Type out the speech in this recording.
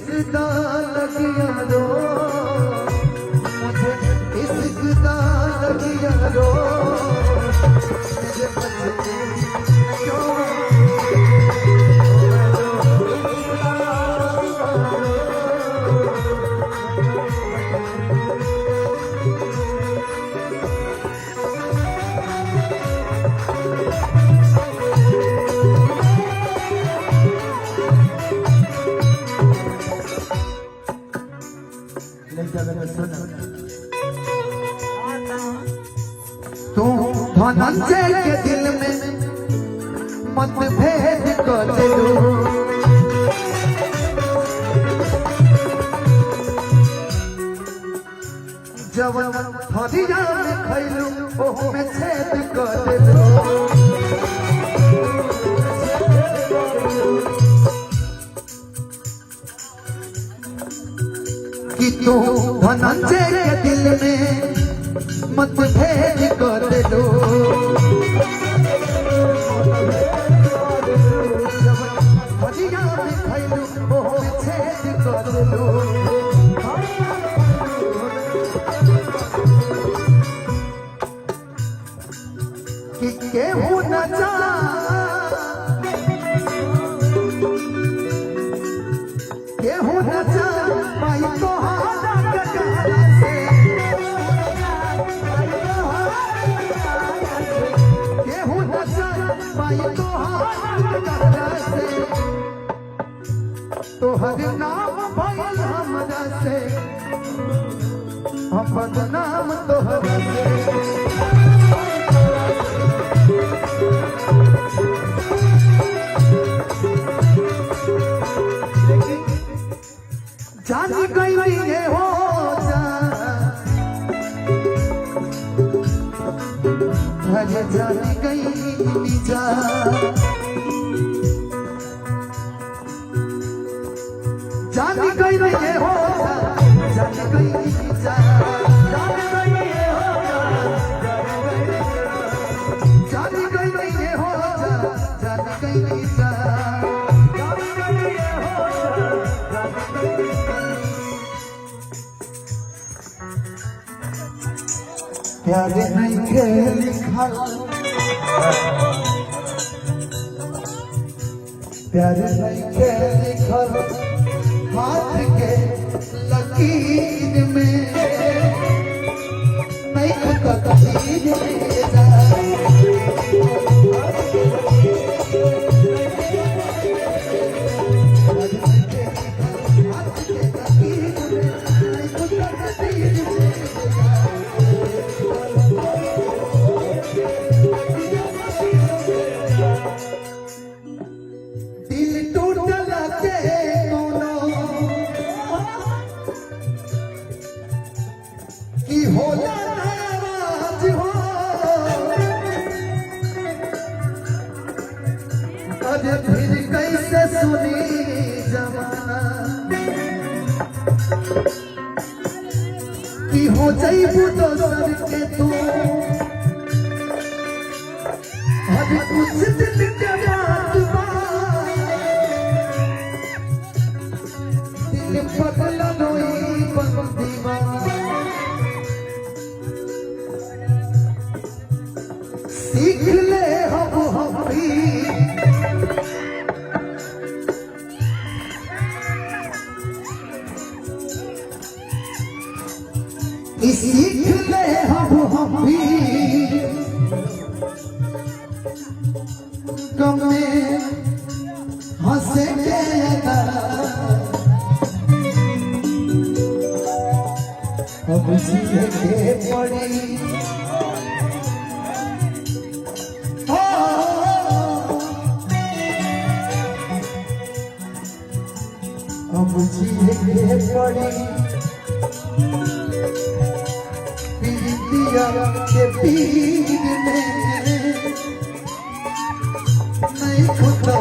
इश्क दा लगिया रो मुझे इश्क दा लगिया रो मुझे बचने क्यों तू धनंजय के दिल में मतभेद कर दो जब थरिया में खैलू ओह में छेद कर दो कि तू धनंजय के दिल में मतभेद कर दो हरिया में खैलू ओह में छेद कर दो कि केहू न जा केहू न जा पाई तोहारा गगरा से केहू न जा पाई तोहारा गगरा से तोहर नाम भइल हमरा से हम बदनाम तोहर से जान गई ये हो जा जान गई जा जान गई ये हो जान गई जा जान गई ये हो जान गई ये हो जान गई जा प्यार नहीं के लिखा प्यार नहीं के लिखा हाथ के लकीर में नहीं खुदा तकदीर मेरा अरे फिर कैसे सुनी जमाना कि हो जाइबू दोसर के तू अरे कुछ दिन के बाद दिल पगला नोई बंदीवा सीख ले हम भी सीख ले हम भी गम में हंसेंगे अब जीने पड़ी अब जीने पड़ी के पीर में नहीं खुदा